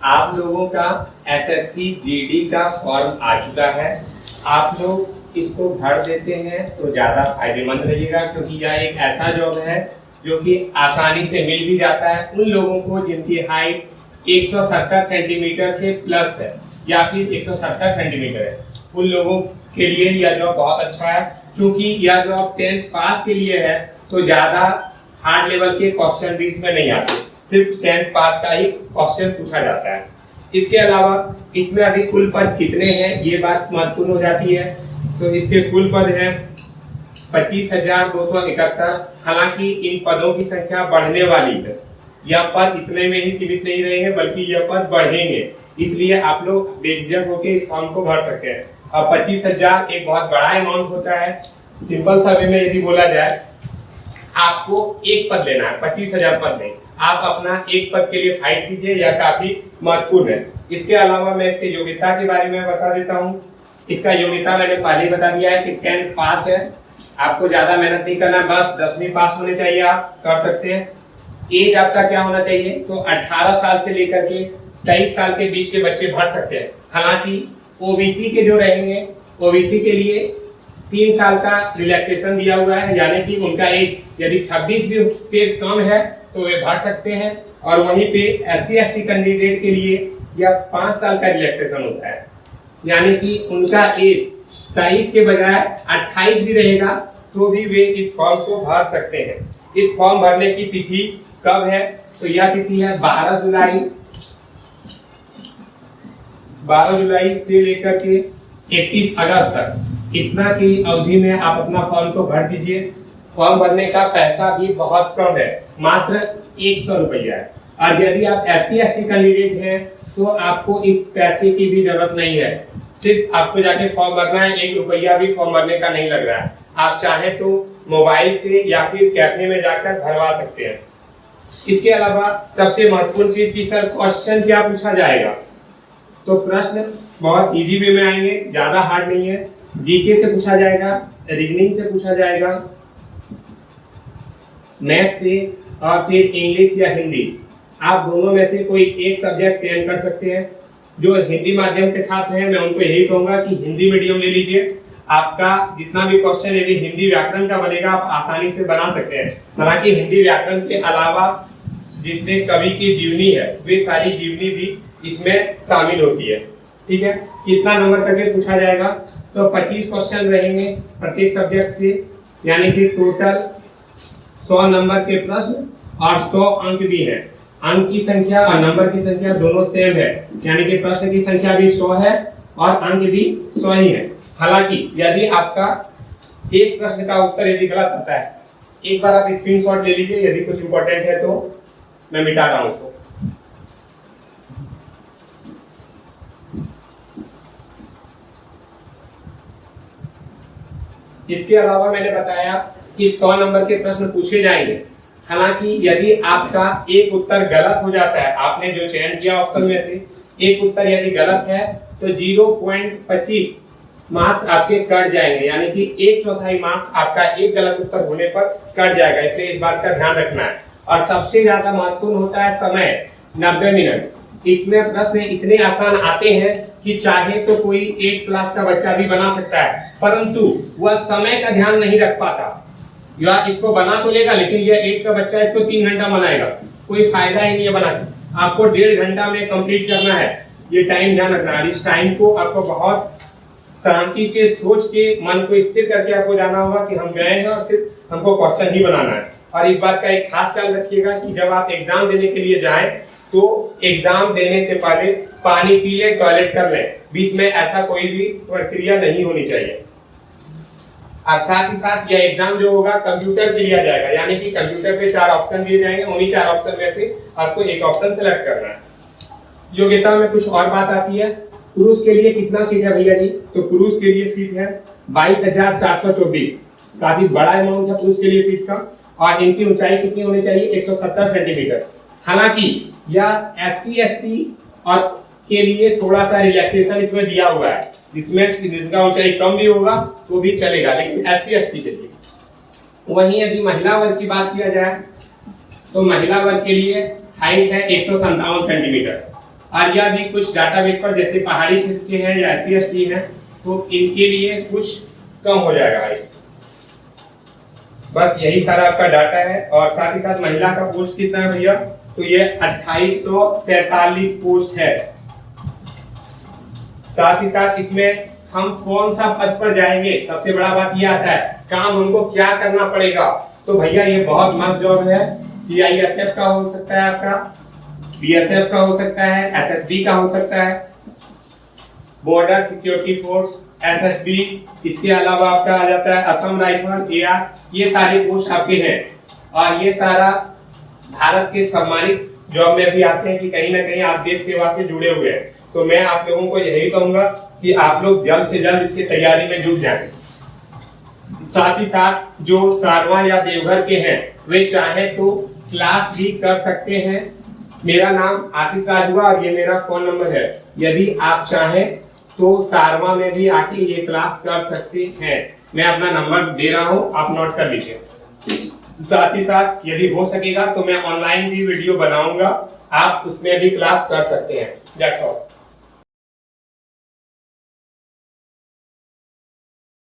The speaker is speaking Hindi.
आप लोगों का एसएससी जीडी का फॉर्म आ चुका है। आप लोग इसको भर देते हैं तो ज़्यादा फायदेमंद रहिएगा, क्योंकि यह एक ऐसा जॉब है जो कि आसानी से मिल भी जाता है उन लोगों को जिनकी हाइट 170 सेंटीमीटर से प्लस है या फिर 170 सेंटीमीटर है। उन लोगों के लिए यह जॉब बहुत अच्छा है, क्योंकि यह जॉब 10th पास के लिए है तो ज़्यादा हार्ड लेवल के क्वेश्चन भी इसमें नहीं आते, सिर्फ 10th पास का ही क्वेश्चन पूछा जाता है। इसके अलावा इसमें अभी कुल पद कितने हैं ये बात महत्वपूर्ण हो जाती है। तो इसके कुल पद हैं 25,271। हालांकि इन पदों की संख्या बढ़ने वाली है, यह पद इतने में ही सीमित नहीं रहेंगे बल्कि यह पद बढ़ेंगे, इसलिए आप लोग बेझिझक होकर इस फॉर्म को भर सकते हैं। अब 25,000 एक बहुत बड़ा अमाउंट होता है। सिंपल सा वे में यदि बोला जाए, आपको एक पद लेना है, 25,000 पद नहीं, आप अपना एक पद के लिए फाइट कीजिए, यह काफी महत्वपूर्ण है। इसके अलावा मैं इसके योग्यता के बारे में बता देता हूँ। इसका योग्यता मैंने पहले ही बता दिया है कि 10th पास है, आपको ज्यादा मेहनत नहीं करना, बस 10वीं पास होने चाहिए, आप कर सकते हैं। एज आपका क्या होना चाहिए, तो 18 साल से लेकर के 23 साल के बीच के बच्चे भर सकते हैं। हालांकि ओबीसी के जो रहेंगे, ओबीसी के लिए 3 साल का रिलैक्सेशन दिया हुआ है, यानी कि उनका एज यदि 26 भी से कम है तो वे भर सकते हैं। और वहीं पे SC/ST कैंडिडेट के लिए यह 5 साल का रिलैक्सेशन होता है, यानी कि उनका एज 23 के बजाय 28 भी रहेगा तो भी वे इस फॉर्म को भर सकते हैं। इस फॉर्म भरने की तिथि कब है, तो यह तिथि है 12 जुलाई से लेकर के 31 अगस्त तक। इतना की अवधि में आप अपना फॉर्म को भर दीजिए। फॉर्म भरने का पैसा भी बहुत कम है, मात्र 100 रुपया है। और यदि आप SC/ST कैंडिडेट हैं तो आपको इस पैसे की भी जरूरत नहीं है, सिर्फ आपको जाके फॉर्म भरना है, 1 रुपया भी फॉर्म भरने का नहीं लग रहा है। आप चाहें तो मोबाइल से या फिर कैफे में जाकर भरवा सकते हैं। इसके अलावा सबसे महत्वपूर्ण चीज की सर क्वेश्चन क्या पूछा जाएगा, तो प्रश्न बहुत इजी वे में आएंगे, ज्यादा हार्ड नहीं है। जीके से पूछा जाएगा, रीजनिंग से पूछा जाएगा, मैथ से, और फिर इंग्लिश या हिंदी। आप दोनों में से कोई एक सब्जेक्ट चयन कर सकते हैं। जो हिंदी माध्यम के छात्र हैं मैं उनको यही कहूंगा कि हिंदी मीडियम ले लीजिए। आपका जितना भी क्वेश्चन यदि हिंदी व्याकरण का बनेगा आप आसानी से बना सकते हैं। हालांकि हिंदी व्याकरण के अलावा जितने कवि की जीवनी है वे सारी जीवनी भी इसमें शामिल होती है। ठीक है, कितना नंबर तक पूछा जाएगा, तो 25 क्वेश्चन रहेंगे प्रत्येक सब्जेक्ट से, यानी कि टोटल 100 नंबर के प्रश्न और 100 अंक भी हैं। अंक की संख्या और नंबर की संख्या दोनों सेम है, यानी कि प्रश्न की संख्या भी 100 है और अंक भी 100 ही है। हालांकि यदि आपका एक प्रश्न का उत्तर यदि गलत आता है, एक बार आप स्क्रीनशॉट ले लीजिए, यदि कुछ इंपॉर्टेंट है तो मैं मिटा रहा हूं उसको। इसके अलावा मैंने बताया कि 100 नंबर के प्रश्न पूछे जाएंगे। हालांकि यदि आपका एक उत्तर गलत हो जाता है, आपने जो चयन किया ऑप्शन में से एक उत्तर यदि गलत है तो 0.25 मार्क्स आपके कट जाएंगे, यानी कि 1/4 मार्क्स आपका एक गलत उत्तर होने पर कट जाएगा। इसलिए इस बात का ध्यान रखना है। और सबसे ज्यादा महत्वपूर्ण होता है समय, 90 मिनट। इसमें प्रश्न इतने आसान आते हैं कि चाहे तो कोई 8 क्लास का बच्चा भी बना सकता है, परंतु वह समय का ध्यान नहीं रख पाता। यह इसको बना तो लेगा, लेकिन यह 8 का बच्चा इसको 3 घंटा बनाएगा, कोई फायदा ही नहीं है बना के। आपको 1.5 घंटा में कंप्लीट करना है, ये टाइम ध्यान रखना है। इस टाइम को आपको बहुत शांति से सोच के मन को स्थिर करके आपको जाना होगा कि हम गए हैं और सिर्फ हमको क्वेश्चन ही बनाना है। और इस बात का एक खास ख्याल रखिएगा कि जब आप एग्जाम देने के लिए जाएं तो एग्जाम देने से पहले पानी पी लें, टॉयलेट कर लें, बीच में ऐसा कोई भी प्रक्रिया नहीं होनी चाहिए। और साथ ही साथ यह एग्जाम जो होगा कंप्यूटर पे लिया जाएगा, यानी कि कंप्यूटर पे 4 ऑप्शन दिए जाएंगे, उन्हीं 4 ऑप्शन में से आपको एक ऑप्शन सेलेक्ट करना है। योग्यता में कुछ और बात आती है। पुरुष के लिए कितना सीट है भैया जी, तो पुरुष के लिए सीट है 22,424, काफी बड़ा अमाउंट है पुरुष के लिए सीट का। और इनकी ऊंचाई कितनी होनी चाहिए, 170 सेंटीमीटर। हालांकि यह SC/ST और के लिए थोड़ा सा रिलैक्सेशन इसमें दिया हुआ है, जिसमें जिनका ऊंचाई कम भी होगा तो भी चलेगा, लेकिन SC/ST के लिए। वहीं यदि महिला वर्ग की बात किया जाए तो महिला वर्ग के लिए हाइट है 157 सेंटीमीटर और या भी कुछ डाटाबेस पर जैसे पहाड़ी क्षेत्र के हैं या SC/ST हैं तो इनके लिए कुछ कम हो जाएगा भाई। बस यही सारा आपका डाटा है। और साथ ही साथ महिला का पोस्ट कितना है भैया, तो ये 2847 पोस्ट है। साथ ही साथ इसमें हम कौन सा पद पर जाएंगे, सबसे बड़ा बात ये आता है काम हमको क्या करना पड़ेगा। तो भैया ये बहुत मस्त जॉब है। CISF का हो सकता है, आपका BSF का हो सकता है, SSB का हो सकता है, बॉर्डर सिक्योरिटी फोर्स SSB, इसके अलावा आपका आ जाता है असम राइफल AR, ये सारे पोस्ट आपके हैं। और ये सारा भारत के सम्मानित जॉब में भी आते हैं कि कहीं ना कहीं आप देश सेवा से जुड़े हुए हैं। तो मैं आप लोगों को यही कहूंगा कि आप लोग जल्द से जल्द इसकी तैयारी में जुट जाएं। साथ ही साथ जो सारवा या देवघर के हैं वे चाहे तो क्लास भी कर सकते हैं। मेरा नाम आशीष राज हुआ और ये मेरा फोन नंबर है। यदि आप चाहें तो सारवा में भी आके ये क्लास कर सकते हैं। मैं अपना नंबर दे रहा हूं, आप नोट कर लीजिए। साथ ही साथ यदि हो सकेगा तो मैं ऑनलाइन भी वीडियो बनाऊंगा, आप उसमें भी क्लास कर सकते हैं। That's all.